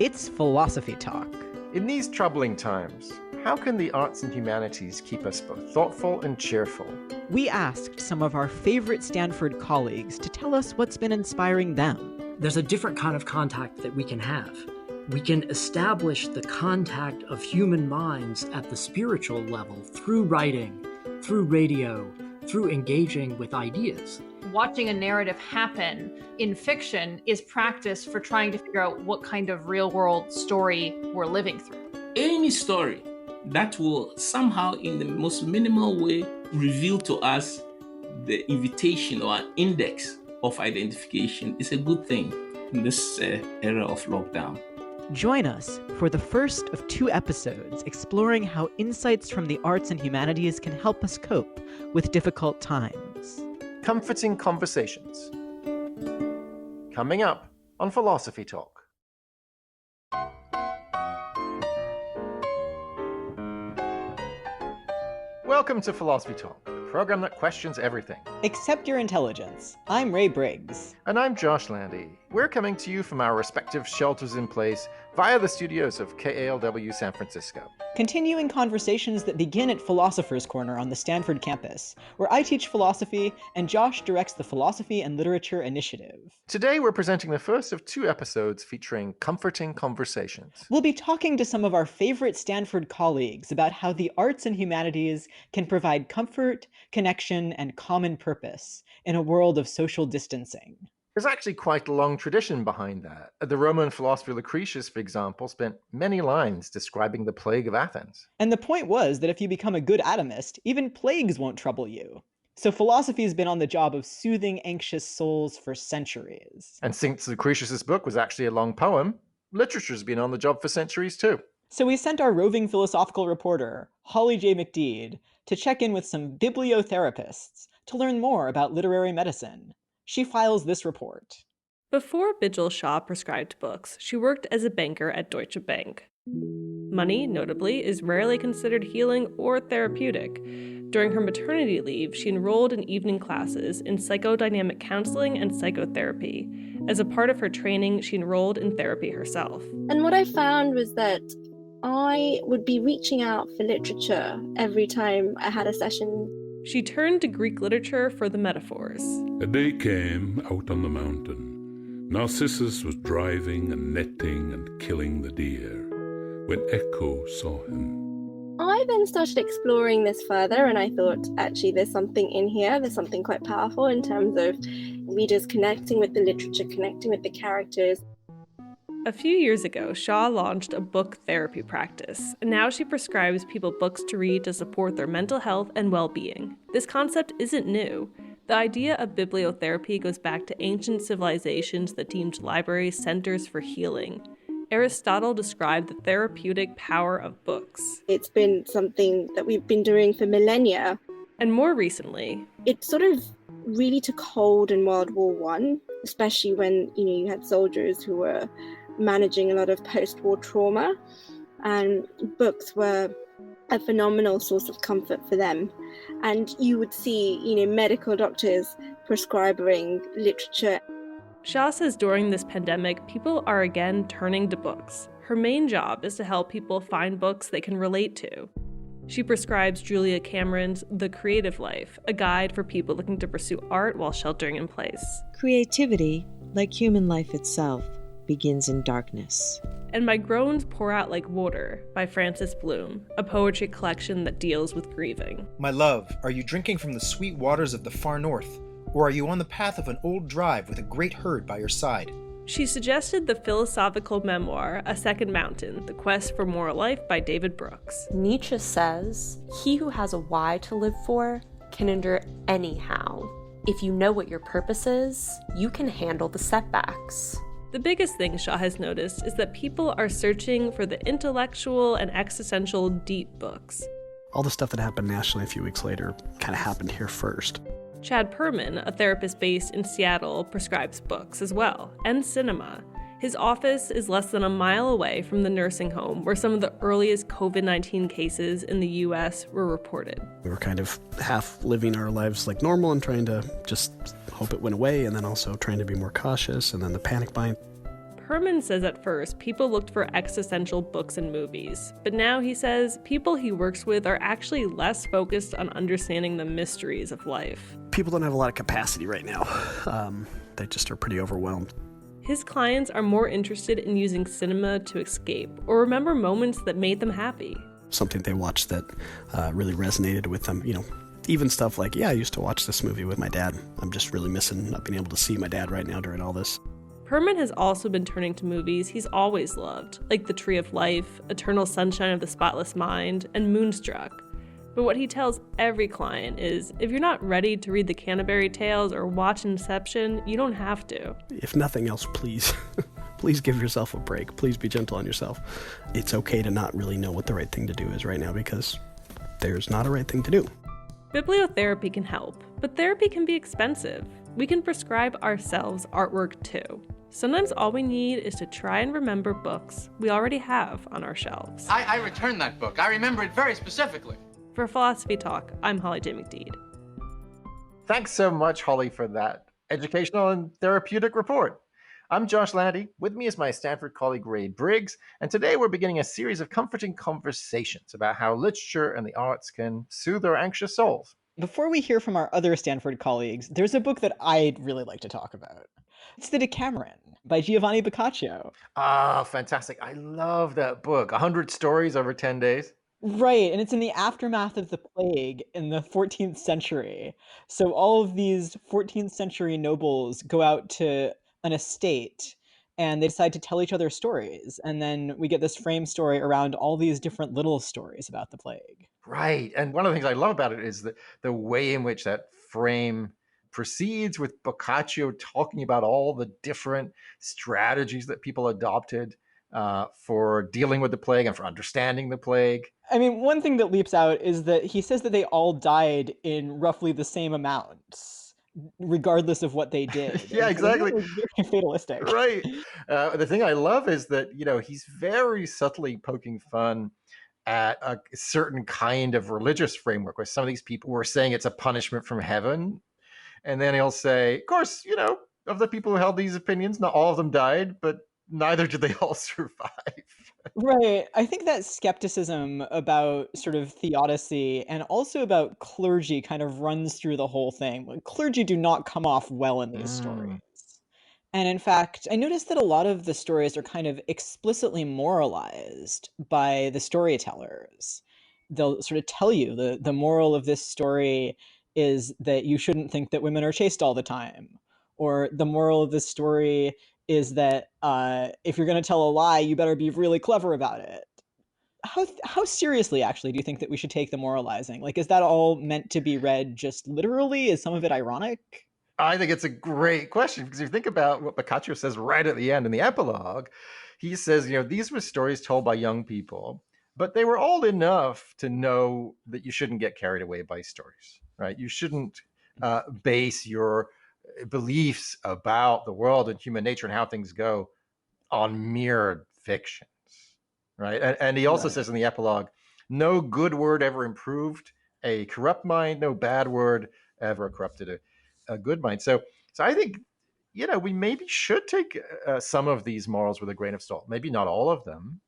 It's Philosophy Talk. In these troubling times, how can the arts and humanities keep us both thoughtful and cheerful? We asked some of our favorite Stanford colleagues to tell us what's been inspiring them. There's a different kind of contact that we can have. We can establish the contact of human minds at the spiritual level through writing, through radio, through engaging with ideas. Watching a narrative happen in fiction is practice for trying to figure out what kind of real-world story we're living through. Any story that will somehow, in the most minimal way, reveal to us the invitation or an index of identification is a good thing in this era of lockdown. Join us for the first of 2 episodes exploring how insights from the arts and humanities can help us cope with difficult times. Comforting conversations. Coming up on Philosophy Talk. Welcome to Philosophy Talk, the program that questions everything. Accept your intelligence. I'm Ray Briggs. And I'm Josh Landy. We're coming to you from our respective shelters in place via the studios of KALW San Francisco. Continuing conversations that begin at Philosopher's Corner on the Stanford campus, where I teach philosophy and Josh directs the Philosophy and Literature Initiative. Today we're presenting the first of 2 episodes featuring comforting conversations. We'll be talking to some of our favorite Stanford colleagues about how the arts and humanities can provide comfort, connection, and common purpose in a world of social distancing. There's actually quite a long tradition behind that. The Roman philosopher Lucretius, for example, spent many lines describing the plague of Athens. And the point was that if you become a good atomist, even plagues won't trouble you. So philosophy has been on the job of soothing anxious souls for centuries. And since Lucretius' book was actually a long poem, literature's been on the job for centuries too. So we sent our roving philosophical reporter, Holly J. McDeed, to check in with some bibliotherapists to learn more about literary medicine. She files this report. Before Bijal Shah prescribed books, she worked as a banker at Deutsche Bank. Money, notably, is rarely considered healing or therapeutic. During her maternity leave, she enrolled in evening classes in psychodynamic counseling and psychotherapy. As a part of her training, she enrolled in therapy herself. And what I found was that I would be reaching out for literature every time I had a session. She turned to Greek literature for the metaphors. A day came out on the mountain. Narcissus was driving and netting and killing the deer when Echo saw him. I then started exploring this further, and I thought, actually, there's something in here. There's something quite powerful in terms of readers connecting with the literature, connecting with the characters. A few years ago, Shaw launched a book therapy practice, and now she prescribes people books to read to support their mental health and well-being. This concept isn't new. The idea of bibliotherapy goes back to ancient civilizations that deemed libraries centers for healing. Aristotle described the therapeutic power of books. It's been something that we've been doing for millennia. And more recently, it sort of really took hold in World War I, especially when you had soldiers who were managing a lot of post-war trauma, and books were a phenomenal source of comfort for them. And you would see, medical doctors prescribing literature. Shah says during this pandemic, people are again turning to books. Her main job is to help people find books they can relate to. She prescribes Julia Cameron's The Creative Life, a guide for people looking to pursue art while sheltering in place. Creativity, like human life itself, begins in darkness. And My Groans Pour Out Like Water by Frances Bloom, a poetry collection that deals with grieving. My love, are you drinking from the sweet waters of the far north, or are you on the path of an old drive with a great herd by your side? She suggested the philosophical memoir, A Second Mountain, The Quest for Moral Life by David Brooks. Nietzsche says, he who has a why to live for can endure any how. If you know what your purpose is, you can handle the setbacks. The biggest thing Shaw has noticed is that people are searching for the intellectual and existential deep books. All the stuff that happened nationally a few weeks later kind of happened here first. Chad Perman, a therapist based in Seattle, prescribes books as well, and cinema. His office is less than a mile away from the nursing home where some of the earliest COVID-19 cases in the U.S. were reported. We were kind of half living our lives like normal and trying to just hope it went away, and then also trying to be more cautious, and then the panic buying. Herman says at first people looked for existential books and movies, but now he says people he works with are actually less focused on understanding the mysteries of life. People don't have a lot of capacity right now. They just are pretty overwhelmed. His clients are more interested in using cinema to escape or remember moments that made them happy. Something they watched that really resonated with them, even stuff like, I used to watch this movie with my dad. I'm just really missing not being able to see my dad right now during all this. Herman has also been turning to movies he's always loved, like The Tree of Life, Eternal Sunshine of the Spotless Mind, and Moonstruck. But what he tells every client is, if you're not ready to read the Canterbury Tales or watch Inception, you don't have to. If nothing else, please, please give yourself a break. Please be gentle on yourself. It's okay to not really know what the right thing to do is right now because there's not a right thing to do. Bibliotherapy can help, but therapy can be expensive. We can prescribe ourselves artwork too. Sometimes all we need is to try and remember books we already have on our shelves. I returned that book. I remember it very specifically. For Philosophy Talk, I'm Holly J. McDeed. Thanks so much, Holly, for that educational and therapeutic report. I'm Josh Landy. With me is my Stanford colleague, Ray Briggs. And today we're beginning a series of comforting conversations about how literature and the arts can soothe our anxious souls. Before we hear from our other Stanford colleagues, there's a book that I'd really like to talk about. It's The Decameron by Giovanni Boccaccio. Ah, fantastic. I love that book. 100 stories over 10 days. Right, and it's in the aftermath of the plague in the 14th century. So all of these 14th century nobles go out to an estate and they decide to tell each other stories. And then we get this frame story around all these different little stories about the plague. Right. And one of the things I love about it is the way in which that frame proceeds with Boccaccio talking about all the different strategies that people adopted for dealing with the plague and for understanding the plague. I mean, one thing that leaps out is that he says that they all died in roughly the same amounts, regardless of what they did. Yeah, exactly. It's very fatalistic. Right. The thing I love is that, he's very subtly poking fun at a certain kind of religious framework where some of these people were saying it's a punishment from heaven. And then he'll say, of course, of the people who held these opinions, not all of them died, but neither did they all survive. Right. I think that skepticism about sort of theodicy and also about clergy kind of runs through the whole thing. Like, clergy do not come off well in these stories. And in fact, I noticed that a lot of the stories are kind of explicitly moralized by the storytellers. They'll sort of tell you the moral of this story is that you shouldn't think that women are chaste all the time. Or the moral of this story is that if you're going to tell a lie, you better be really clever about it. How seriously, actually, do you think that we should take the moralizing? Like, is that all meant to be read just literally? Is some of it ironic? I think it's a great question because if you think about what Boccaccio says right at the end in the epilogue, he says, these were stories told by young people, but they were old enough to know that you shouldn't get carried away by stories, right? You shouldn't base your beliefs about the world and human nature and how things go on mere fictions, right? And he also says in the epilogue, no good word ever improved a corrupt mind, no bad word ever corrupted a good mind. So I think, we maybe should take some of these morals with a grain of salt, maybe not all of them,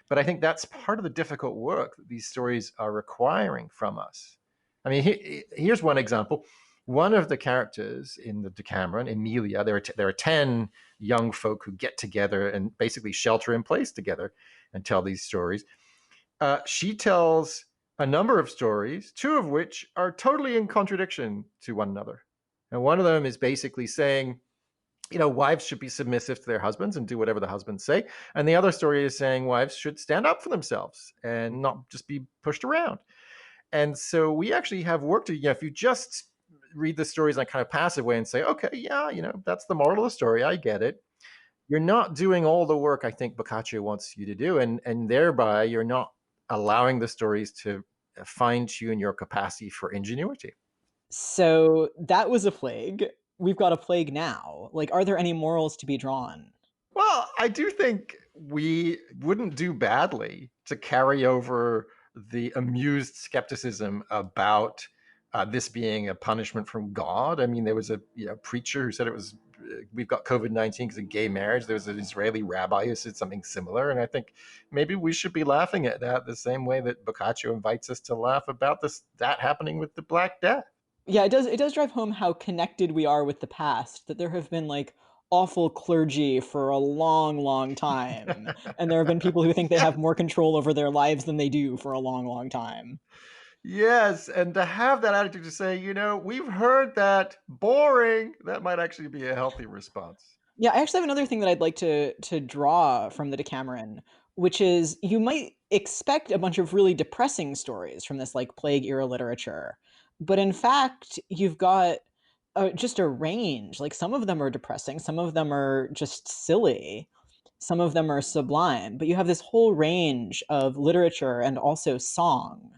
but I think that's part of the difficult work that these stories are requiring from us. I mean, here's one example. One of the characters in the Decameron, Emilia, there are 10 young folk who get together and basically shelter in place together and tell these stories. She tells a number of stories, two of which are totally in contradiction to one another. And one of them is basically saying, wives should be submissive to their husbands and do whatever the husbands say. And the other story is saying wives should stand up for themselves and not just be pushed around. And so we actually have work to, if you just read the stories in a kind of passive way and say, okay, yeah, that's the moral of the story. I get it. You're not doing all the work I think Boccaccio wants you to do. And thereby you're not allowing the stories to fine tune your capacity for ingenuity. So that was a plague. We've got a plague now. Like, are there any morals to be drawn? Well, I do think we wouldn't do badly to carry over the amused skepticism about this being a punishment from God. I mean, there was a preacher who said it was we've got COVID-19 because of gay marriage. There was an Israeli rabbi who said something similar. And I think maybe we should be laughing at that the same way that Boccaccio invites us to laugh about that happening with the Black Death. Yeah, it does drive home how connected we are with the past, that there have been like awful clergy for a long, long time. And there have been people who think they have more control over their lives than they do for a long, long time. Yes, and to have that attitude to say, we've heard that, boring, that might actually be a healthy response. Yeah, I actually have another thing that I'd like to draw from the Decameron, which is you might expect a bunch of really depressing stories from this like plague era literature, but in fact, you've got just a range. Like some of them are depressing, some of them are just silly, some of them are sublime, but you have this whole range of literature and also song.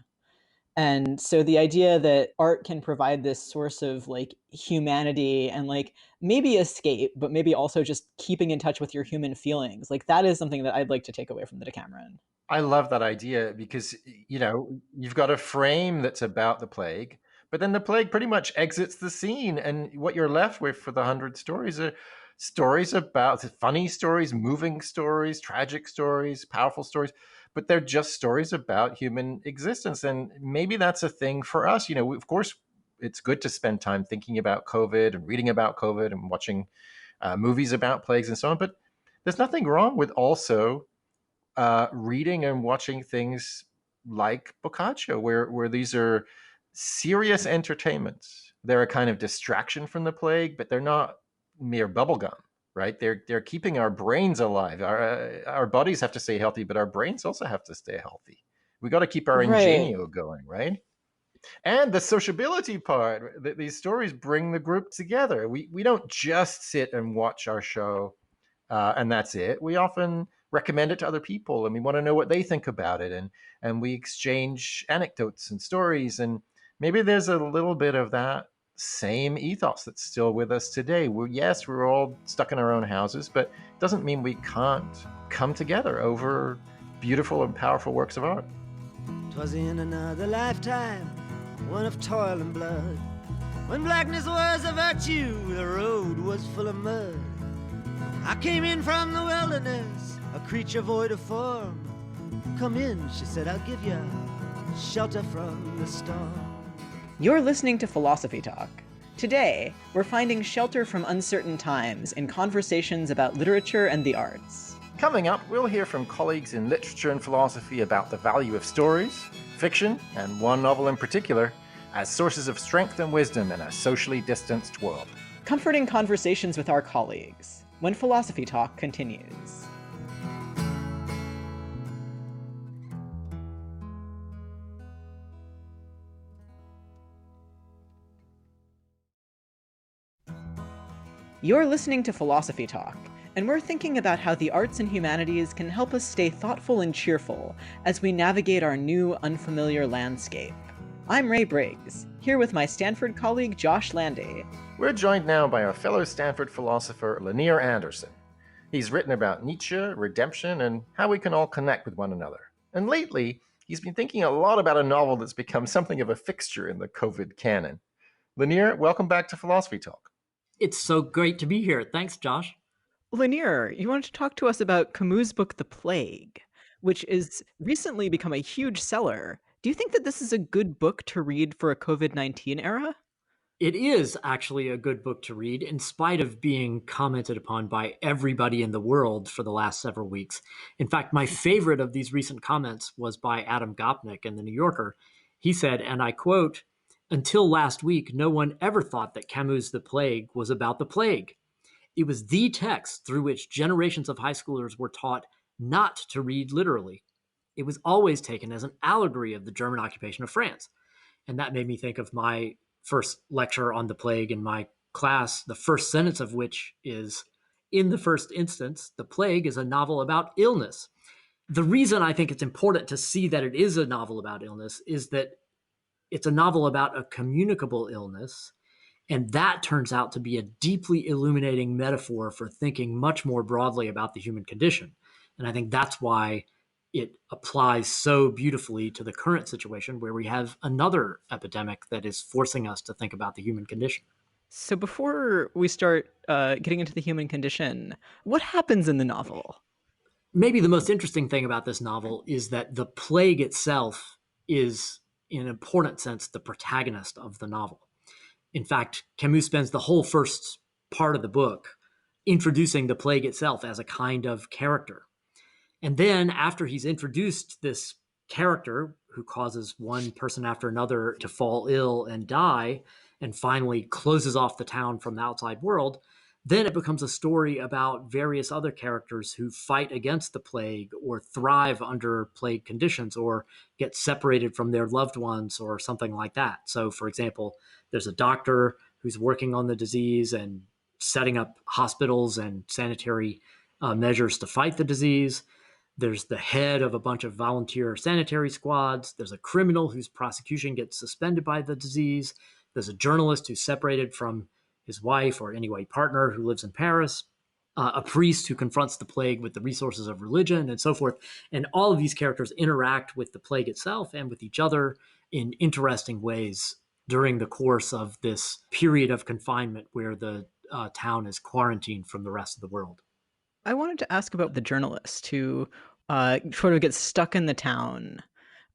And so the idea that art can provide this source of like humanity and like maybe escape, but maybe also just keeping in touch with your human feelings, like that is something that I'd like to take away from the Decameron. I love that idea because, you've got a frame that's about the plague, but then the plague pretty much exits the scene. And what you're left with for the 100 stories are stories about funny stories, moving stories, tragic stories, powerful stories, but they're just stories about human existence. And maybe that's a thing for us. Of course, it's good to spend time thinking about COVID and reading about COVID and watching movies about plagues and so on. But there's nothing wrong with also reading and watching things like Boccaccio, where these are serious entertainments. They're a kind of distraction from the plague, but they're not mere bubblegum, right? They're keeping our brains alive. Our bodies have to stay healthy, but our brains also have to stay healthy. We got to keep our ingenio going, right? And the sociability part, these stories bring the group together. We don't just sit and watch our show and that's it. We often recommend it to other people and we want to know what they think about it. And we exchange anecdotes and stories. And maybe there's a little bit of that same ethos that's still with us today. We're all stuck in our own houses, but it doesn't mean we can't come together over beautiful and powerful works of art. 'Twas in another lifetime, one of toil and blood, when blackness was a virtue, the road was full of mud. I came in from the wilderness, a creature void of form. Come in, she said, I'll give you shelter from the storm. You're listening to Philosophy Talk. Today, we're finding shelter from uncertain times in conversations about literature and the arts. Coming up, we'll hear from colleagues in literature and philosophy about the value of stories, fiction, and one novel in particular, as sources of strength and wisdom in a socially distanced world. Comforting conversations with our colleagues, when Philosophy Talk continues. You're listening to Philosophy Talk, and we're thinking about how the arts and humanities can help us stay thoughtful and cheerful as we navigate our new, unfamiliar landscape. I'm Ray Briggs, here with my Stanford colleague Josh Landy. We're joined now by our fellow Stanford philosopher Lanier Anderson. He's written about Nietzsche, redemption, and how we can all connect with one another. And lately, he's been thinking a lot about a novel that's become something of a fixture in the COVID canon. Lanier, welcome back to Philosophy Talk. It's so great to be here. Thanks, Josh. Lanier, you wanted to talk to us about Camus' book, The Plague, which has recently become a huge seller. Do you think that this is a good book to read for a COVID-19 era? It is actually a good book to read, in spite of being commented upon by everybody in the world for the last several weeks. In fact, my favorite of these recent comments was by Adam Gopnik in The New Yorker. He said, and I quote, "Until last week, no one ever thought that Camus' The Plague was about the plague. It was the text through which generations of high schoolers were taught not to read literally. It was always taken as an allegory of the German occupation of France." And that made me think of my first lecture on the plague in my class, the first sentence of which is, "In the first instance, the plague is a novel about illness." The reason I think it's important to see that it is a novel about illness is that it's a novel about a communicable illness, and that turns out to be a deeply illuminating metaphor for thinking much more broadly about the human condition. And I think that's why it applies so beautifully to the current situation where we have another epidemic that is forcing us to think about the human condition. So before we start getting into the human condition, what happens in the novel? Maybe the most interesting thing about this novel is that the plague itself is, in an important sense, the protagonist of the novel. In fact, Camus spends the whole first part of the book introducing the plague itself as a kind of character. And then after he's introduced this character who causes one person after another to fall ill and die, and finally closes off the town from the outside world, then it becomes a story about various other characters who fight against the plague or thrive under plague conditions or get separated from their loved ones or something like that. So, for example, there's a doctor who's working on the disease and setting up hospitals and sanitary measures to fight the disease. There's the head of a bunch of volunteer sanitary squads. There's a criminal whose prosecution gets suspended by the disease. There's a journalist who's separated from his wife or anyway partner who lives in Paris. A priest who confronts the plague with the resources of religion and so forth. And all of these characters interact with the plague itself and with each other in interesting ways during the course of this period of confinement where the town is quarantined from the rest of the world. I wanted to ask about the journalist who sort of gets stuck in the town.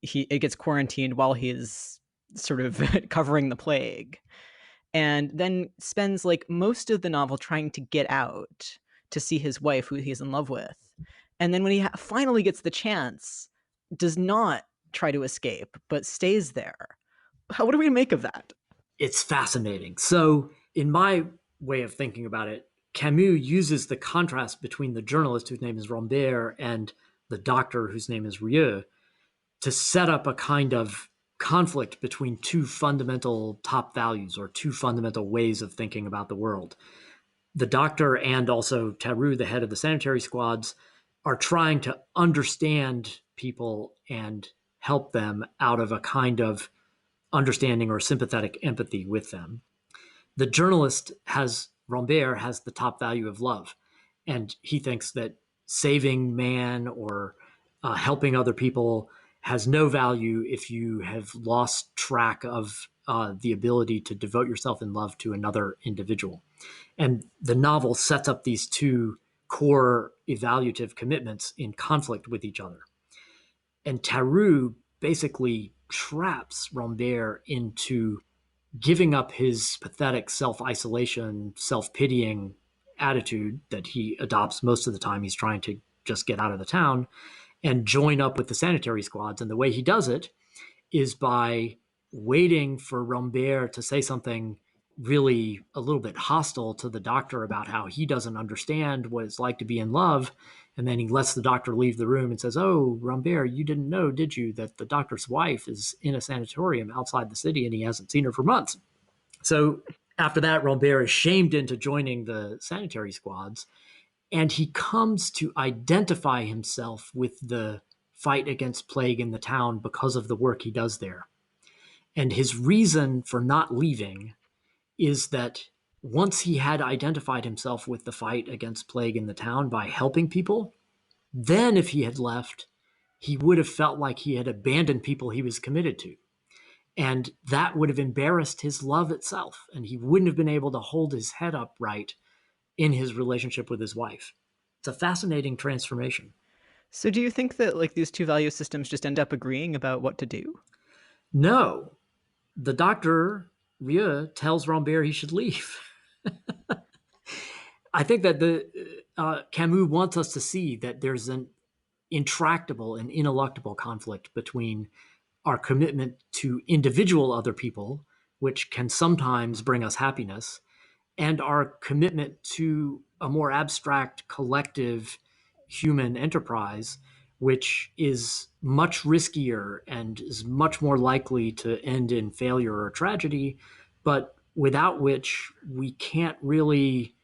It gets quarantined while he's sort of covering the plague, and then spends like most of the novel trying to get out to see his wife, who he's in love with. And then when he finally gets the chance, does not try to escape, but stays there. What do we make of that? It's fascinating. So in my way of thinking about it, Camus uses the contrast between the journalist whose name is Rambert and the doctor whose name is Rieux to set up a kind of conflict between two fundamental top values or two fundamental ways of thinking about the world. The doctor and also Tarrou, the head of the sanitary squads, are trying to understand people and help them out of a kind of understanding or sympathetic empathy with them. The journalist Rambert has the top value of love. And he thinks that saving man or helping other people has no value if you have lost track of the ability to devote yourself in love to another individual. And the novel sets up these two core evaluative commitments in conflict with each other. And Tarrou basically traps Rambert into giving up his pathetic self-isolation, self-pitying attitude that he adopts most of the time he's trying to just get out of the town and join up with the sanitary squads. And the way he does it is by waiting for Rambert to say something really a little bit hostile to the doctor about how he doesn't understand what it's like to be in love. And then he lets the doctor leave the room and says, "Oh, Rambert, you didn't know, did you, that the doctor's wife is in a sanatorium outside the city and he hasn't seen her for months?" So after that, Rambert is shamed into joining the sanitary squads, and he comes to identify himself with the fight against plague in the town because of the work he does there. And his reason for not leaving is that once he had identified himself with the fight against plague in the town by helping people, then if he had left, he would have felt like he had abandoned people he was committed to. And that would have embarrassed his love itself. And he wouldn't have been able to hold his head up right in his relationship with his wife. It's a fascinating transformation. So do you think that like these two value systems just end up agreeing about what to do? No. The doctor, Rieux, tells Rambert he should leave. I think that Camus wants us to see that there's an intractable and ineluctable conflict between our commitment to individual other people, which can sometimes bring us happiness, and our commitment to a more abstract, collective human enterprise, which is much riskier and is much more likely to end in failure or tragedy, but without which we can't really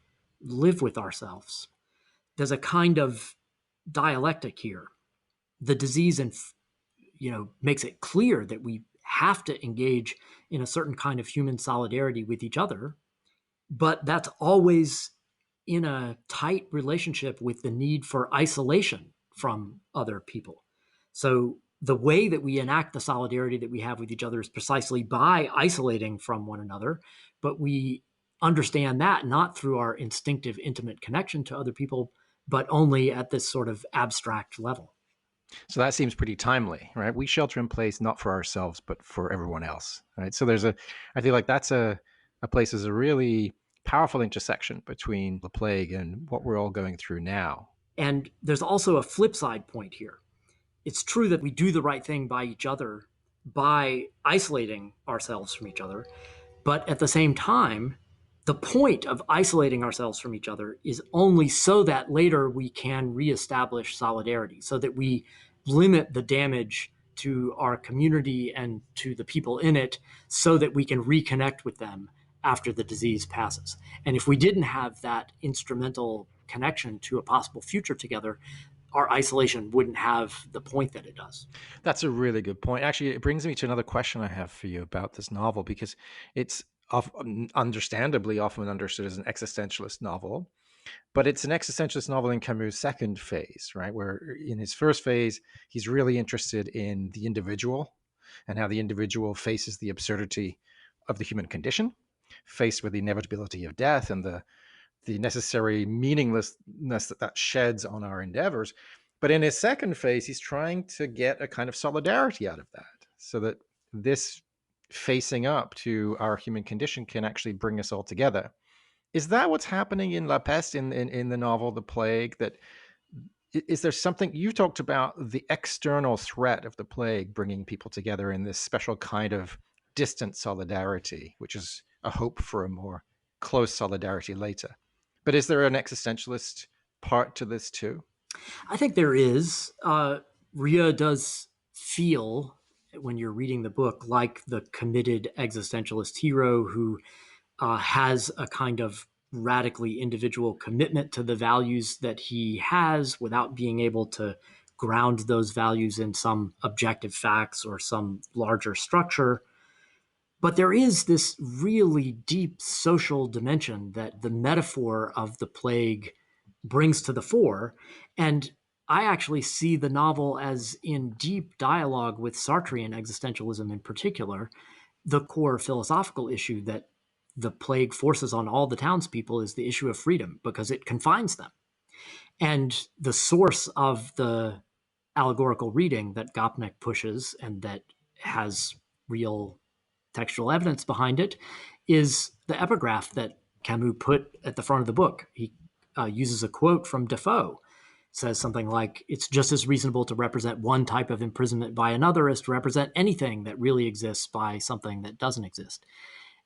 live with ourselves. There's a kind of dialectic here. The disease makes it clear that we have to engage in a certain kind of human solidarity with each other, but that's always in a tight relationship with the need for isolation from other people. So the way that we enact the solidarity that we have with each other is precisely by isolating from one another, but we understand that not through our instinctive, intimate connection to other people, but only at this sort of abstract level. So that seems pretty timely, right? We shelter in place not for ourselves, but for everyone else, right? So I feel like that's a place is a really powerful intersection between the plague and what we're all going through now. And there's also a flip side point here. It's true that we do the right thing by each other by isolating ourselves from each other, but at the same time, the point of isolating ourselves from each other is only so that later we can reestablish solidarity, so that we limit the damage to our community and to the people in it, so that we can reconnect with them after the disease passes. And if we didn't have that instrumental connection to a possible future together, our isolation wouldn't have the point that it does. That's a really good point. Actually, it brings me to another question I have for you about this novel, because it's understandably often understood as an existentialist novel, but it's an existentialist novel in Camus' second phase, right? Where in his first phase, he's really interested in the individual and how the individual faces the absurdity of the human condition, faced with the inevitability of death and the necessary meaninglessness that sheds on our endeavors. But in his second phase, he's trying to get a kind of solidarity out of that, so that this facing up to our human condition can actually bring us all together. Is that what's happening in La Peste, in the novel The Plague? That is there something you talked about, the external threat of the plague bringing people together in this special kind of distant solidarity, which is a hope for a more close solidarity later. But is there an existentialist part to this too? I think there is. Ria does feel, when you're reading the book, like the committed existentialist hero who has a kind of radically individual commitment to the values that he has without being able to ground those values in some objective facts or some larger structure. But there is this really deep social dimension that the metaphor of the plague brings to the fore. And I actually see the novel as in deep dialogue with Sartrean existentialism in particular. The core philosophical issue that the plague forces on all the townspeople is the issue of freedom, because it confines them. And the source of the allegorical reading that Gopnik pushes and that has real textual evidence behind it is the epigraph that Camus put at the front of the book. He uses a quote from Defoe. It says something like, "It's just as reasonable to represent one type of imprisonment by another as to represent anything that really exists by something that doesn't exist."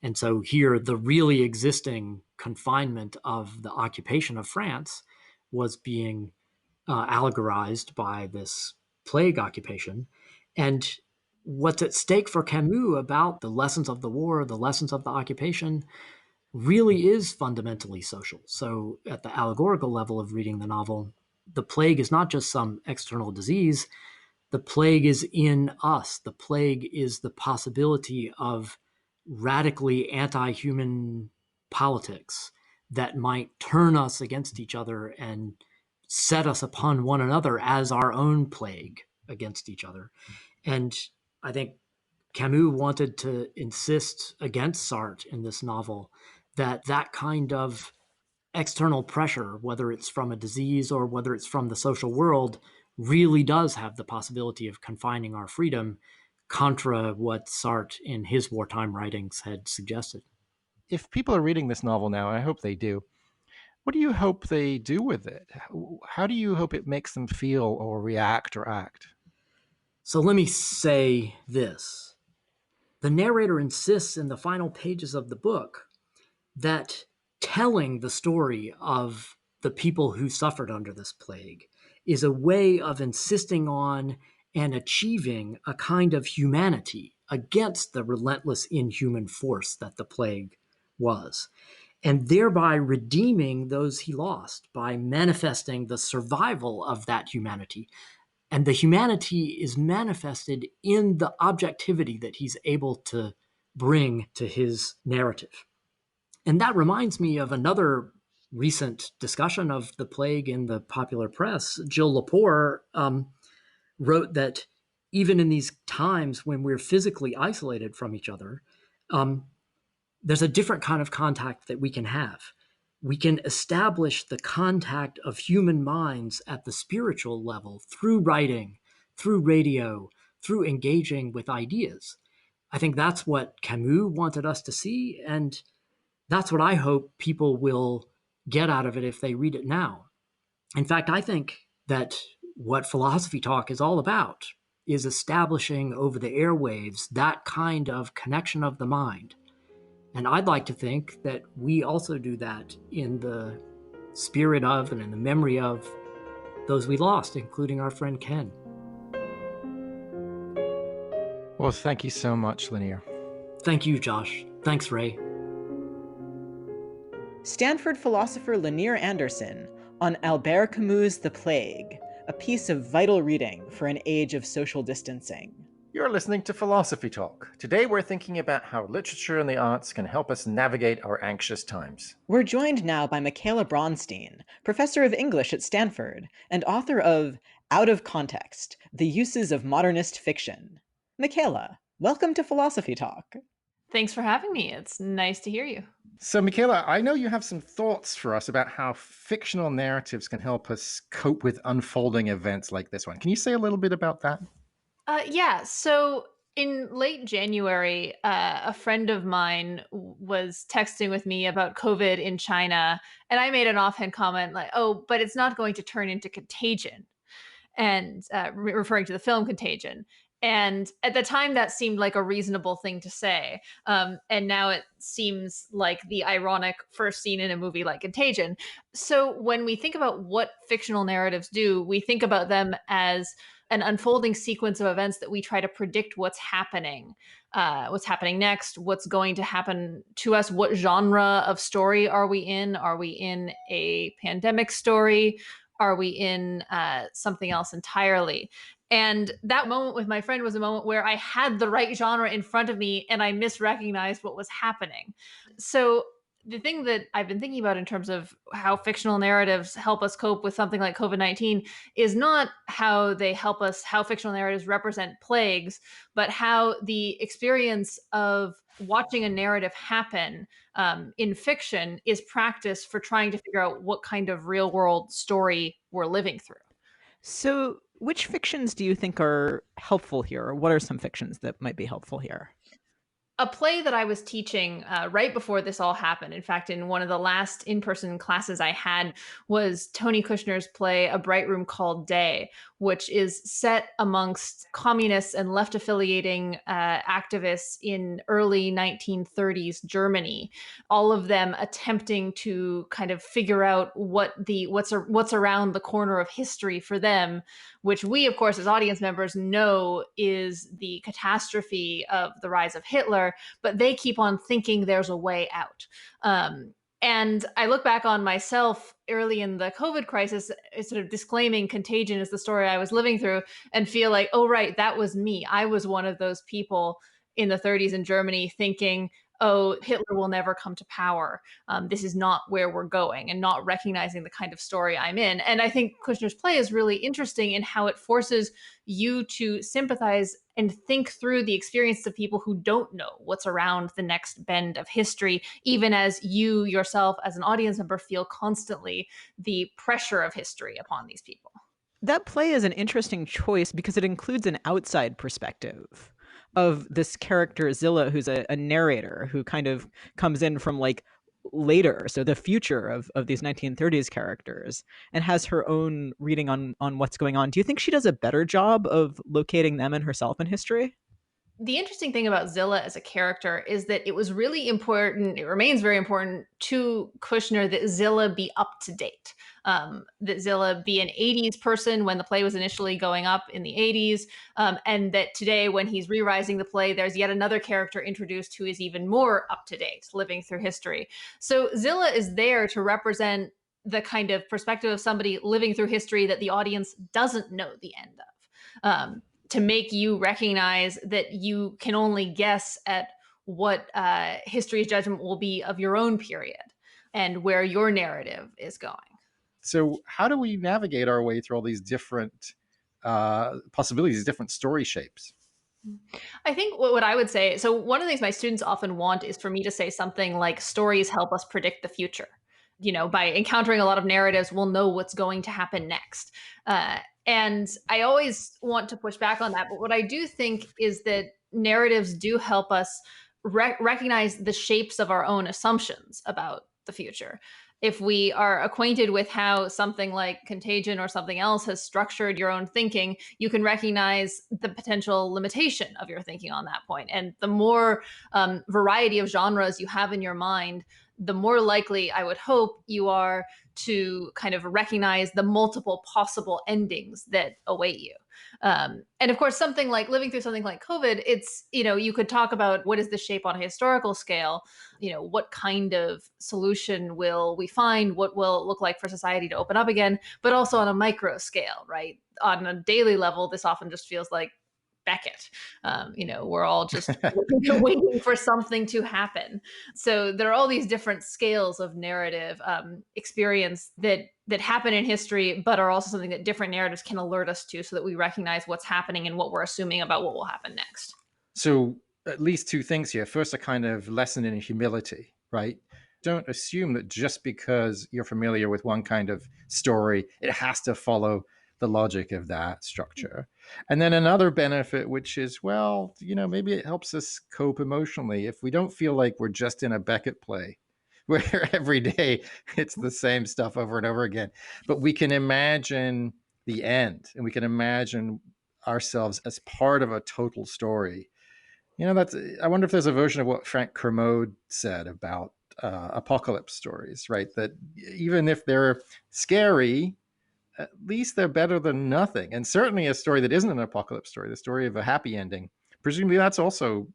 And so here, the really existing confinement of the occupation of France was being allegorized by this plague occupation. And what's at stake for Camus about the lessons of the war, the lessons of the occupation, really is fundamentally social. So at the allegorical level of reading the novel, the plague is not just some external disease. The plague is in us. The plague is the possibility of radically anti-human politics that might turn us against each other and set us upon one another as our own plague against each other. And I think Camus wanted to insist against Sartre in this novel that that kind of external pressure, whether it's from a disease or whether it's from the social world, really does have the possibility of confining our freedom, contra what Sartre in his wartime writings had suggested. If people are reading this novel now, and I hope they do, what do you hope they do with it? How do you hope it makes them feel or react or act? So let me say this. The narrator insists in the final pages of the book that telling the story of the people who suffered under this plague is a way of insisting on and achieving a kind of humanity against the relentless inhuman force that the plague was, and thereby redeeming those he lost by manifesting the survival of that humanity. And the humanity is manifested in the objectivity that he's able to bring to his narrative. And that reminds me of another recent discussion of the plague in the popular press. Jill Lepore wrote that even in these times when we're physically isolated from each other, there's a different kind of contact that we can have. We can establish the contact of human minds at the spiritual level through writing, through radio, through engaging with ideas. I think that's what Camus wanted us to see, and that's what I hope people will get out of it if they read it now. In fact, I think that what Philosophy Talk is all about is establishing over the airwaves that kind of connection of the mind. And I'd like to think that we also do that in the spirit of and in the memory of those we lost, including our friend Ken. Well, thank you so much, Lanier. Thank you, Josh. Thanks, Ray. Stanford philosopher Lanier Anderson on Albert Camus' The Plague, a piece of vital reading for an age of social distancing. You're listening to Philosophy Talk. Today we're thinking about how literature and the arts can help us navigate our anxious times. We're joined now by Michaela Bronstein, professor of English at Stanford and author of Out of Context, The Uses of Modernist Fiction. Michaela, welcome to Philosophy Talk. Thanks for having me. It's nice to hear you. So, Michaela, I know you have some thoughts for us about how fictional narratives can help us cope with unfolding events like this one. Can you say a little bit about that? Yeah. So in late January, a friend of mine was texting with me about COVID in China, and I made an offhand comment like, "Oh, but it's not going to turn into Contagion," and referring to the film Contagion. And at the time, that seemed like a reasonable thing to say. And now it seems like the ironic first scene in a movie like Contagion. So when we think about what fictional narratives do, we think about them as an unfolding sequence of events that we try to predict what's happening next, what's going to happen to us, what genre of story are we in? Are we in a pandemic story? Are we in something else entirely? And that moment with my friend was a moment where I had the right genre in front of me and I misrecognized what was happening. So the thing that I've been thinking about in terms of how fictional narratives help us cope with something like COVID-19 is not how they help us, how fictional narratives represent plagues, but how the experience of watching a narrative happen in fiction is practice for trying to figure out what kind of real world story we're living through. So which fictions do you think are helpful here? Or what are some fictions that might be helpful here? A play that I was teaching right before this all happened. In fact, in one of the last in-person classes I had was Tony Kushner's play, A Bright Room Called Day, which is set amongst communists and left-affiliating activists in early 1930s Germany, all of them attempting to kind of figure out what's around the corner of history for them, which we, of course, as audience members know is the catastrophe of the rise of Hitler, but they keep on thinking there's a way out. And I look back on myself early in the COVID crisis, sort of disclaiming Contagion as the story I was living through, and feel like, oh, right, that was me. I was one of those people in the 30s in Germany thinking, oh, Hitler will never come to power. This is not where we're going, and not recognizing the kind of story I'm in. And I think Kushner's play is really interesting in how it forces you to sympathize and think through the experience of people who don't know what's around the next bend of history, even as you yourself as an audience member feel constantly the pressure of history upon these people. That play is an interesting choice because it includes an outside perspective of this character Zilla, who's a narrator who kind of comes in from like later, so the future of these 1930s characters, and has her own reading on what's going on. Do you think she does a better job of locating them and herself in history? The interesting thing about Zilla as a character is that it was really important, it remains very important to Kushner that Zilla be up to date. That Zilla be an 80s person when the play was initially going up in the 80s, and that today when he's re-rising the play, there's yet another character introduced who is even more up to date, living through history. So Zilla is there to represent the kind of perspective of somebody living through history that the audience doesn't know the end of. To make you recognize that you can only guess at what history's judgment will be of your own period and where your narrative is going. So how do we navigate our way through all these different possibilities, different story shapes? I think what I would say, so one of the things my students often want is for me to say something like stories help us predict the future. By encountering a lot of narratives, we'll know what's going to happen next. And I always want to push back on that. But what I do think is that narratives do help us recognize the shapes of our own assumptions about the future. If we are acquainted with how something like Contagion or something else has structured your own thinking, you can recognize the potential limitation of your thinking on that point. And the more variety of genres you have in your mind, the more likely I would hope you are to kind of recognize the multiple possible endings that await you. And of course, something like living through something like COVID, it's, you could talk about what is the shape on a historical scale, what kind of solution will we find, what will it look like for society to open up again, but also on a micro scale, right? On a daily level, this often just feels like Beckett. We're all just waiting for something to happen. So there are all these different scales of narrative experience that happen in history, but are also something that different narratives can alert us to, so that we recognize what's happening and what we're assuming about what will happen next. So at least two things here. First, a kind of lesson in humility, right? Don't assume that just because you're familiar with one kind of story, it has to follow the logic of that structure. And then another benefit, which is, well, maybe it helps us cope emotionally if we don't feel like we're just in a Beckett play where every day it's the same stuff over and over again. But we can imagine the end, and we can imagine ourselves as part of a total story. I wonder if there's a version of what Frank Kermode said about apocalypse stories, right? That even if they're scary, at least they're better than nothing. And certainly a story that isn't an apocalypse story, the story of a happy ending, presumably that's also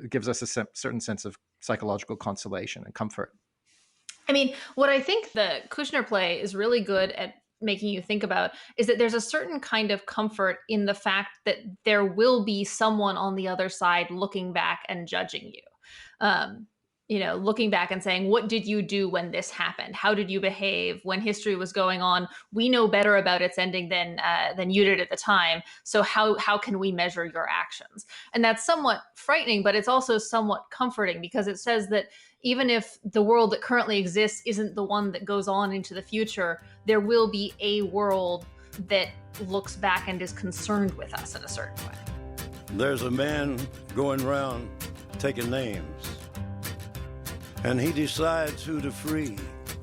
gives us a certain sense of psychological consolation and comfort. I mean, what I think the Kushner play is really good at making you think about is that there's a certain kind of comfort in the fact that there will be someone on the other side looking back and judging you. Looking back and saying, what did you do when this happened? How did you behave when history was going on? We know better about its ending than you did at the time. So how can we measure your actions? And that's somewhat frightening, but it's also somewhat comforting, because it says that even if the world that currently exists isn't the one that goes on into the future, there will be a world that looks back and is concerned with us in a certain way. There's a man going around taking names, and he decides who to free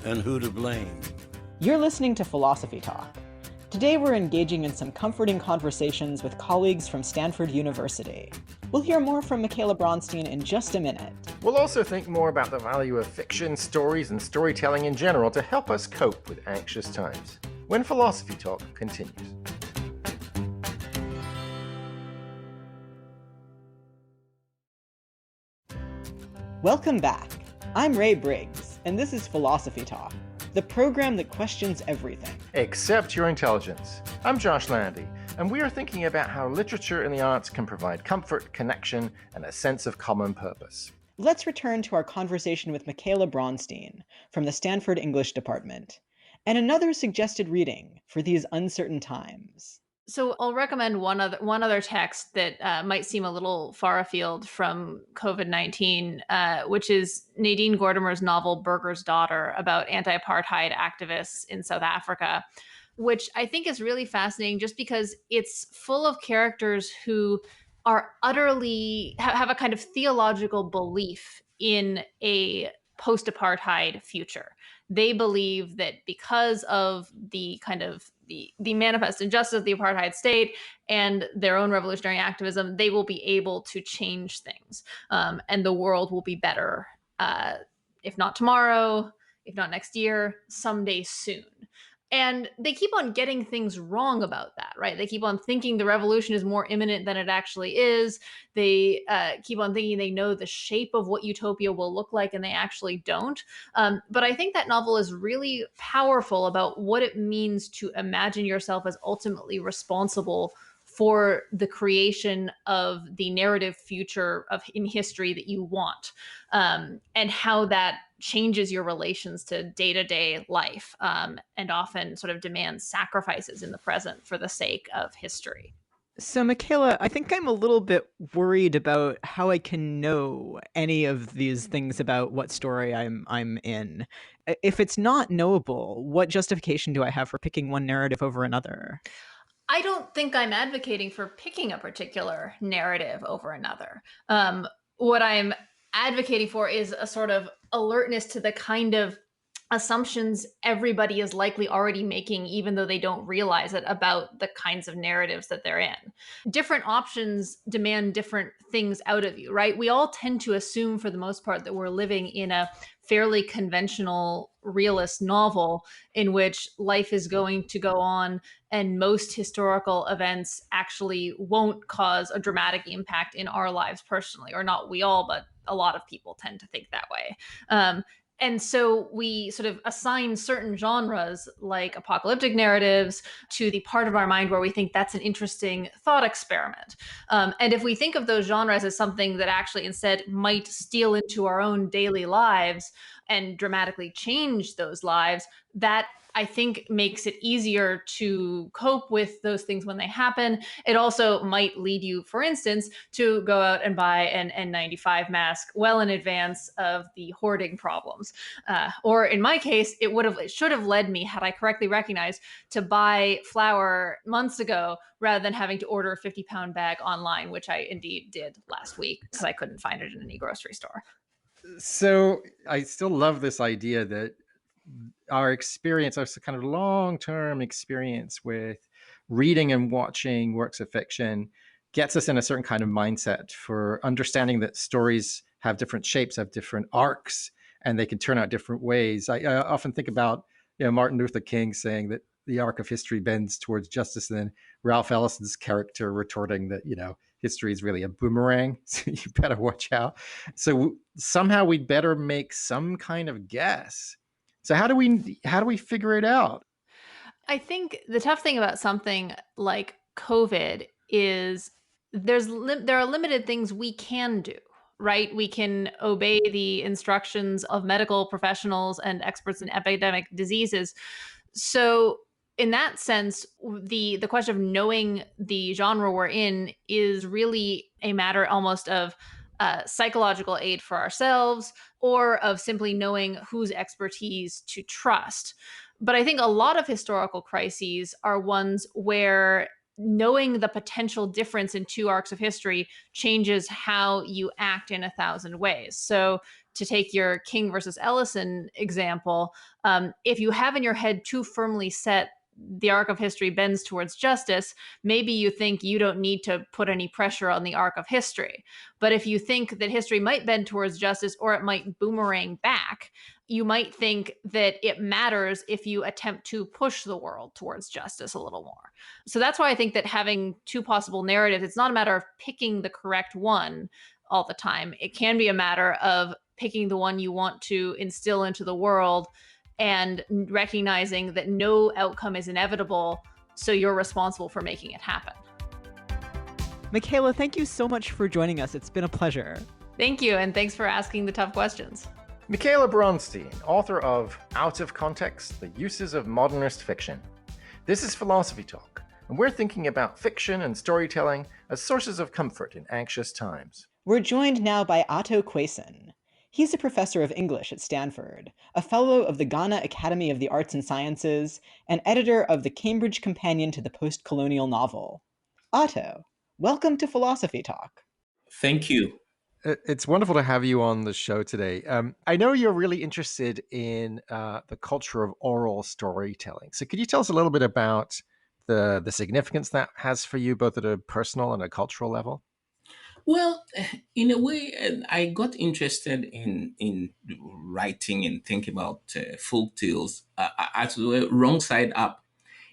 and who to blame. You're listening to Philosophy Talk. Today we're engaging in some comforting conversations with colleagues from Stanford University. We'll hear more from Michaela Bronstein in just a minute. We'll also think more about the value of fiction, stories, and storytelling in general to help us cope with anxious times, when Philosophy Talk continues. Welcome back. I'm Ray Briggs, and this is Philosophy Talk, the program that questions everything. Except your intelligence. I'm Josh Landy, and we are thinking about how literature and the arts can provide comfort, connection, and a sense of common purpose. Let's return to our conversation with Michaela Bronstein from the Stanford English Department, and another suggested reading for these uncertain times. So I'll recommend one other text that might seem a little far afield from COVID-19, which is Nadine Gordimer's novel Burger's Daughter, about anti-apartheid activists in South Africa, which I think is really fascinating just because it's full of characters who are utterly have a kind of theological belief in a post-apartheid future. They believe that because of the kind of the manifest injustice of the apartheid state and their own revolutionary activism, they will be able to change things, and the world will be better, if not tomorrow, if not next year, someday soon. And they keep on getting things wrong about that, right? They keep on thinking the revolution is more imminent than it actually is. They keep on thinking they know the shape of what utopia will look like, and they actually don't. But I think that novel is really powerful about what it means to imagine yourself as ultimately responsible for the creation of the narrative future in history that you want, and how that changes your relations to day-to-day life, and often sort of demands sacrifices in the present for the sake of history. So, Michaela, I think I'm a little bit worried about how I can know any of these things about what story I'm in. If it's not knowable, what justification do I have for picking one narrative over another? I don't think I'm advocating for picking a particular narrative over another. What I'm advocating for is a sort of alertness to the kind of assumptions everybody is likely already making, even though they don't realize it, about the kinds of narratives that they're in. Different options demand different things out of you, right? We all tend to assume, for the most part, that we're living in a fairly conventional realist novel in which life is going to go on and most historical events actually won't cause a dramatic impact in our lives personally, or not we all, but a lot of people tend to think that way. And so we sort of assign certain genres like apocalyptic narratives to the part of our mind where we think that's an interesting thought experiment. And if we think of those genres as something that actually instead might steal into our own daily lives and dramatically change those lives, that I think makes it easier to cope with those things when they happen. It also might lead you, for instance, to go out and buy an N95 mask well in advance of the hoarding problems. Or in my case, it should have led me, had I correctly recognized, to buy flour months ago rather than having to order a 50-pound bag online, which I indeed did last week because I couldn't find it in any grocery store. So I still love this idea that our experience, our kind of long-term experience with reading and watching works of fiction gets us in a certain kind of mindset for understanding that stories have different shapes, have different arcs, and they can turn out different ways. I often think about Martin Luther King saying that the arc of history bends towards justice, and then Ralph Ellison's character retorting that history is really a boomerang, so you better watch out. So somehow we'd better make some kind of guess. So how do we figure it out? I think the tough thing about something like COVID is there are limited things we can do, right? We can obey the instructions of medical professionals and experts in epidemic diseases. So in that sense, the question of knowing the genre we're in is really a matter almost of psychological aid for ourselves or of simply knowing whose expertise to trust. But I think a lot of historical crises are ones where knowing the potential difference in two arcs of history changes how you act in 1,000 ways. So, to take your King versus Ellison example, if you have in your head too firmly set the arc of history bends towards justice, maybe you think you don't need to put any pressure on the arc of history. But if you think that history might bend towards justice or it might boomerang back, you might think that it matters if you attempt to push the world towards justice a little more. So that's why I think that having two possible narratives, it's not a matter of picking the correct one all the time. It can be a matter of picking the one you want to instill into the world and recognizing that no outcome is inevitable, so you're responsible for making it happen. Michaela, thank you so much for joining us. It's been a pleasure. Thank you, and thanks for asking the tough questions. Michaela Bronstein, author of Out of Context, The Uses of Modernist Fiction. This is Philosophy Talk, and we're thinking about fiction and storytelling as sources of comfort in anxious times. We're joined now by Ato Quayson. He's a professor of English at Stanford, a fellow of the Ghana Academy of the Arts and Sciences, and editor of the Cambridge Companion to the Post-Colonial Novel. Ato, welcome to Philosophy Talk. Thank you. It's wonderful to have you on the show today. I know you're really interested in the culture of oral storytelling. So could you tell us a little bit about the significance that has for you, both at a personal and a cultural level? Well, in a way, I got interested in writing and thinking about folk tales at the wrong side up,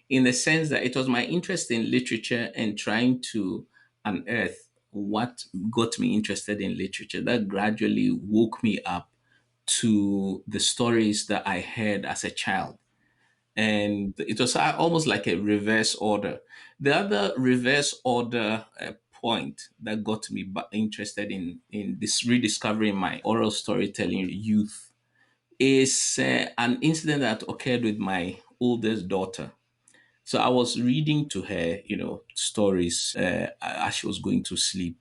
in the sense that it was my interest in literature and trying to unearth what got me interested in literature that gradually woke me up to the stories that I heard as a child. And it was almost like a reverse order. The other reverse order point that got me interested in this rediscovering my oral storytelling youth is an incident that occurred with my oldest daughter. So I was reading to her, stories as she was going to sleep.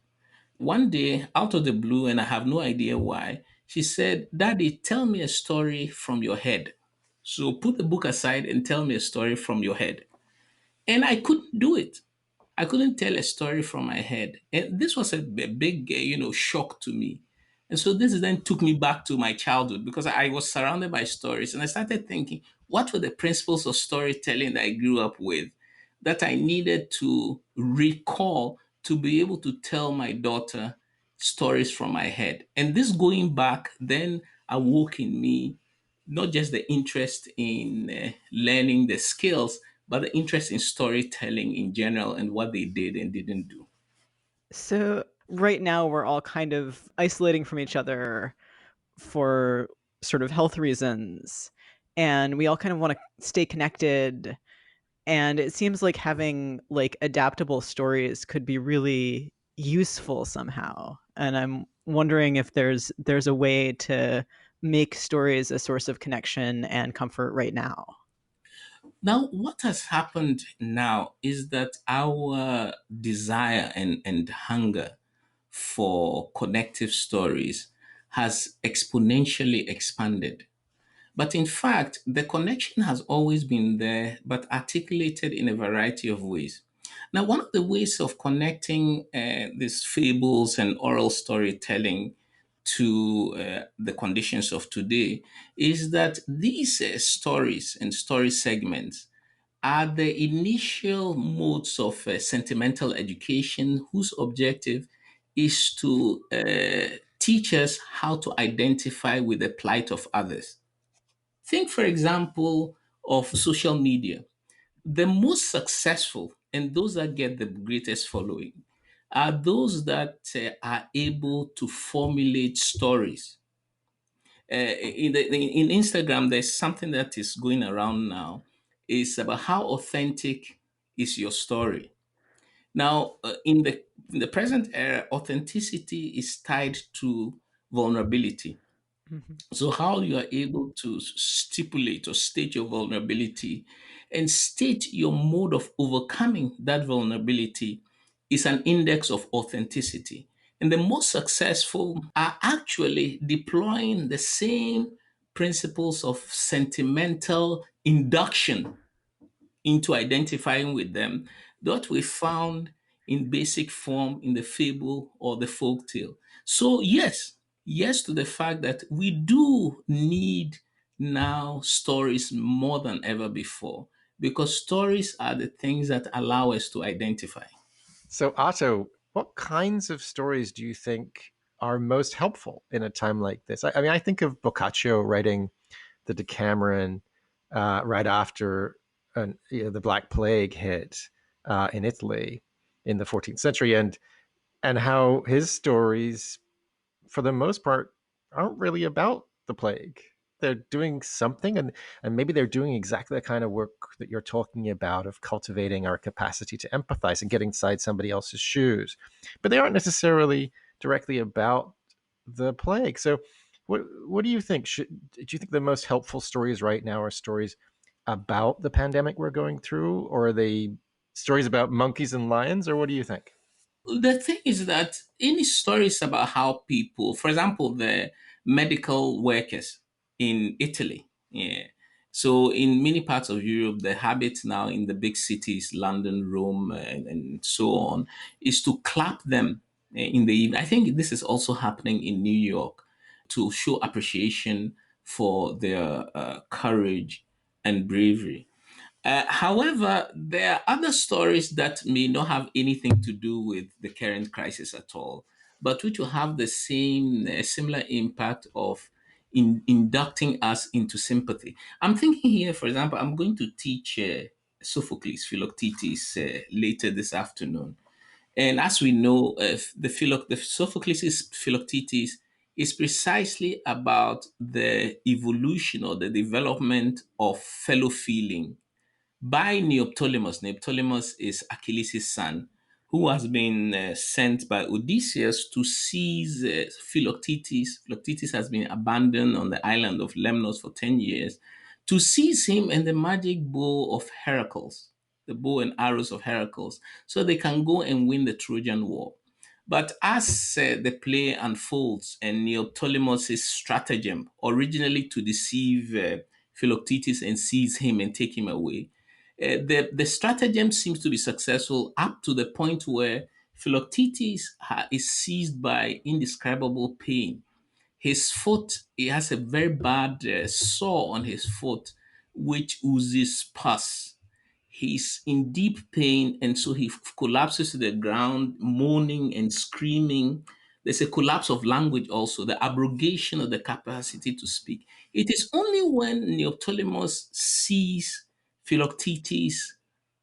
One day, out of the blue, and I have no idea why, she said, "Daddy, tell me a story from your head. So put the book aside and tell me a story from your head." And I couldn't do it. I couldn't tell a story from my head. And this was a big, shock to me. And so this then took me back to my childhood because I was surrounded by stories. And I started thinking, what were the principles of storytelling that I grew up with that I needed to recall to be able to tell my daughter stories from my head? And this going back then awoke in me not just the interest in learning the skills, but the interest in storytelling in general and what they did and didn't do. So right now we're all kind of isolating from each other for sort of health reasons, and we all kind of want to stay connected. And it seems like having like adaptable stories could be really useful somehow. And I'm wondering if there's a way to make stories a source of connection and comfort right now. Now, what has happened now is that our desire and hunger for connective stories has exponentially expanded. But in fact, the connection has always been there, but articulated in a variety of ways. Now, one of the ways of connecting these fables and oral storytelling to the conditions of today is that these stories and story segments are the initial modes of sentimental education whose objective is to teach us how to identify with the plight of others. Think, for example, of social media. The most successful and those that get the greatest following are those that are able to formulate stories. In Instagram, there's something that is going around now. It's about how authentic is your story. Now, in the present era, authenticity is tied to vulnerability. Mhm. So, how you are able to stipulate or state your vulnerability and state your mode of overcoming that vulnerability is an index of authenticity. And the most successful are actually deploying the same principles of sentimental induction into identifying with them that we found in basic form in the fable or the folk tale. So, yes to the fact that we do need now stories more than ever before because stories are the things that allow us to identify. So, Otto, what kinds of stories do you think are most helpful in a time like this? I mean, I think of Boccaccio writing the Decameron right after the Black Plague hit in Italy in the 14th century, and how his stories, for the most part, aren't really about the plague. They're doing something, and maybe they're doing exactly the kind of work that you're talking about of cultivating our capacity to empathize and getting inside somebody else's shoes. But they aren't necessarily directly about the plague. So, what do you think? Do you think the most helpful stories right now are stories about the pandemic we're going through, or are they stories about monkeys and lions, or what do you think? The thing is that any stories about how people, for example, the medical workers in Italy, yeah. So in many parts of Europe, the habit now in the big cities, London, Rome, and so on, is to clap them in the evening. I think this is also happening in New York to show appreciation for their courage and bravery. However, there are other stories that may not have anything to do with the current crisis at all, but which will have the same similar impact of inducting us into sympathy. I'm thinking here, for example, I'm going to teach Sophocles, Philoctetes later this afternoon. And as we know, the Sophocles' Philoctetes is precisely about the evolution or the development of fellow feeling by Neoptolemus. Neoptolemus is Achilles' son, who has been sent by Odysseus to seize Philoctetes. Philoctetes has been abandoned on the island of Lemnos for 10 years, to seize him and the magic bow of Heracles. the bow and arrows of Heracles, so they can go and win the Trojan War. But as the play unfolds and Neoptolemus' stratagem, originally to deceive Philoctetes and seize him and take him away, the stratagem seems to be successful up to the point where Philoctetes is seized by indescribable pain. His foot, he has a very bad sore on his foot, which oozes pus. He's in deep pain, and so he collapses to the ground, moaning and screaming. There's a collapse of language also, the abrogation of the capacity to speak. It is only when Neoptolemus sees Philoctetes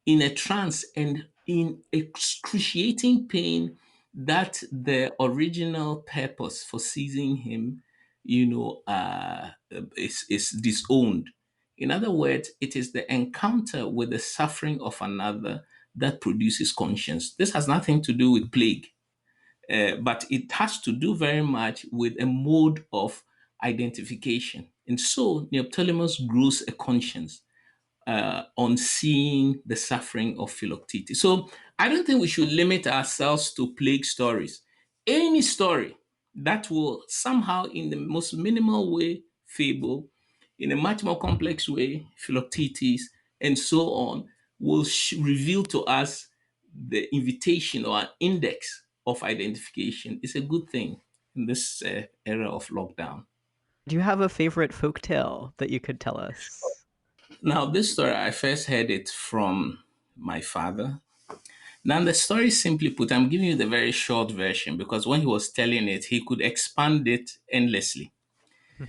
in a trance and in excruciating pain that the original purpose for seizing him, is disowned. In other words, it is the encounter with the suffering of another that produces conscience. This has nothing to do with plague, but it has to do very much with a mode of identification. And so Neoptolemus grows a conscience on seeing the suffering of Philoctetes. So I don't think we should limit ourselves to plague stories. Any story that will somehow, in the most minimal way, fable, in a much more complex way, Philoctetes, and so on, will reveal to us the invitation or an index of identification. Is a good thing in this era of lockdown. Do you have a favorite folk tale that you could tell us? Now, this story, I first heard it from my father. Now, the story, simply put, I'm giving you the very short version because when he was telling it, he could expand it endlessly.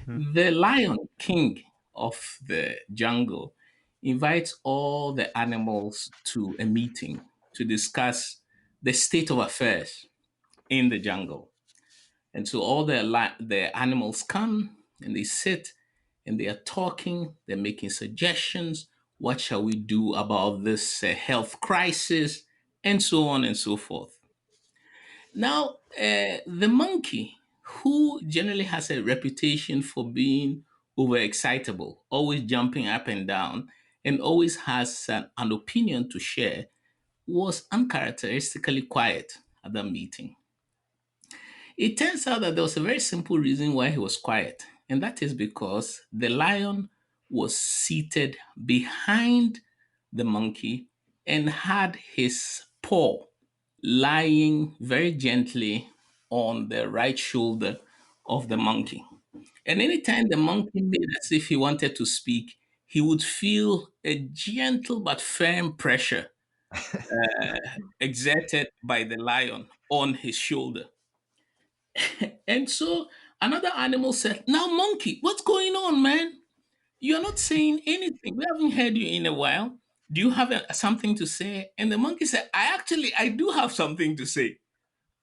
The lion, king of the jungle, invites all the animals to a meeting to discuss the state of affairs in the jungle. And so all the animals come and they sit and they are talking, they're making suggestions. What shall we do about this health crisis? And so on and so forth. Now, the monkey, who generally has a reputation for being overexcitable, always jumping up and down, and always has an opinion to share, was uncharacteristically quiet at the meeting. It turns out that there was a very simple reason why he was quiet, and that is because the lion was seated behind the monkey and had his paw lying very gently on the right shoulder of the monkey. And anytime the monkey made as if he wanted to speak, he would feel a gentle but firm pressure exerted by the lion on his shoulder. And so another animal said, "Now, monkey, what's going on, man? You're not saying anything. We haven't heard you in a while. Do you have something to say?" And the monkey said, I do have something to say.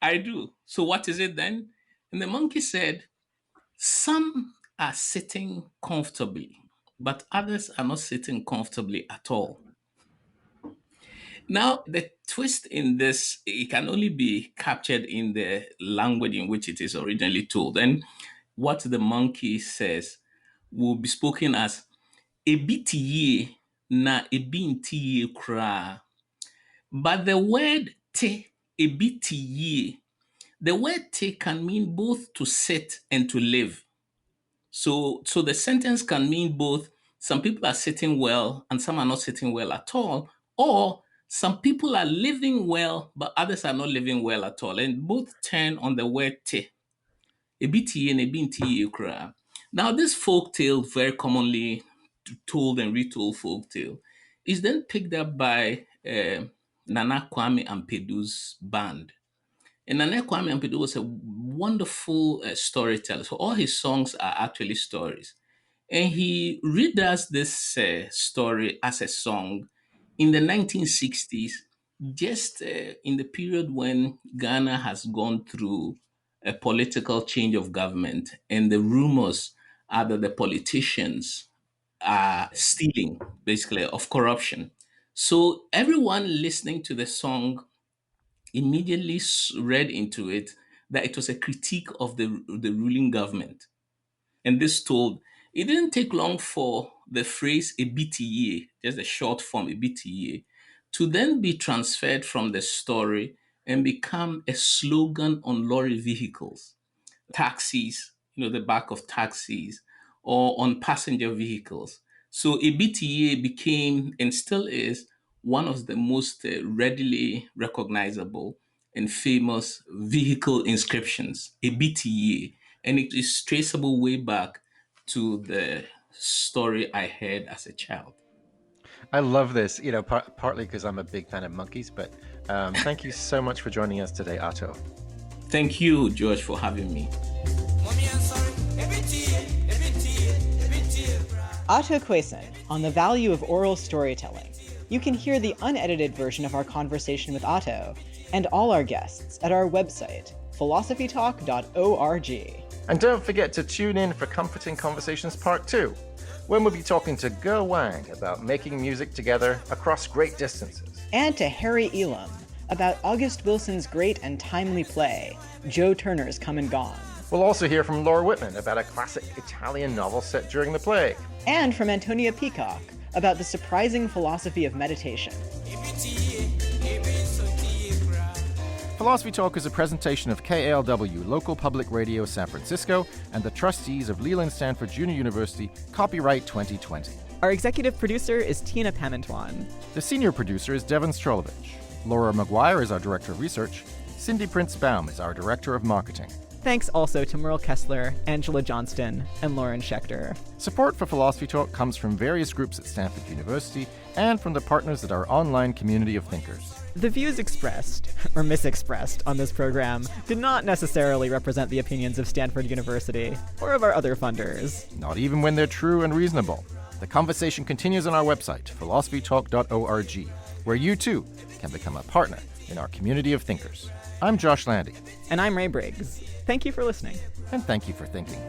I do. So what is it then? And the monkey said, "Some are sitting comfortably, but others are not sitting comfortably at all." Now, the twist in this, it can only be captured in the language in which it is originally told. And what the monkey says will be spoken as ebi te yie na ebi nti yie koraa. But the word te, ebi te yie, the word te can mean both to sit and to live. So the sentence can mean both some people are sitting well and some are not sitting well at all, or some people are living well but others are not living well at all. And both turn on the word te. Ebi te yie na ebi nti yie koraa. Now, this folk tale, very commonly told and retold folk tale, is then picked up by Nana Kwame Ampedu's band. And Nana Kwame Ampedu was a wonderful storyteller. So all his songs are actually stories. And he redoes this story as a song in the 1960s, just in the period when Ghana has gone through a political change of government. And the rumors are that the politicians are stealing, basically, of corruption. So everyone listening to the song immediately read into it that it was a critique of the ruling government. And this told, it didn't take long for the phrase "ebitiye," just a short form "ebitiye," to then be transferred from the story and become a slogan on lorry vehicles, taxis, the back of taxis, or on passenger vehicles. So a BTA became and still is one of the most readily recognizable and famous vehicle inscriptions, a BTA. And it is traceable way back to the story I heard as a child. I love this, partly because I'm a big fan of monkeys, but thank you so much for joining us today, Ato. Thank you, George, for having me. Ato Quayson on the value of oral storytelling. You can hear the unedited version of our conversation with Ato and all our guests at our website, philosophytalk.org. And don't forget to tune in for Comforting Conversations Part 2, when we'll be talking to Ge Wang about making music together across great distances. And to Harry Elam about August Wilson's great and timely play, Joe Turner's Come and Gone. We'll also hear from Laura Whitman about a classic Italian novel set during the plague. And from Antonia Peacock about the surprising philosophy of meditation. Philosophy Talk is a presentation of KALW, local public radio San Francisco, and the trustees of Leland Stanford Junior University, copyright 2020. Our executive producer is Tina Pamantwan. The senior producer is Devin Strolovich. Laura McGuire is our director of research. Cindy Prince-Baum is our director of marketing. Thanks also to Merle Kessler, Angela Johnston, and Lauren Schechter. Support for Philosophy Talk comes from various groups at Stanford University and from the partners at our online community of thinkers. The views expressed, or misexpressed, on this program did not necessarily represent the opinions of Stanford University or of our other funders. Not even when they're true and reasonable. The conversation continues on our website, philosophytalk.org, where you too can become a partner in our community of thinkers. I'm Josh Landy. And I'm Ray Briggs. Thank you for listening. And thank you for thinking.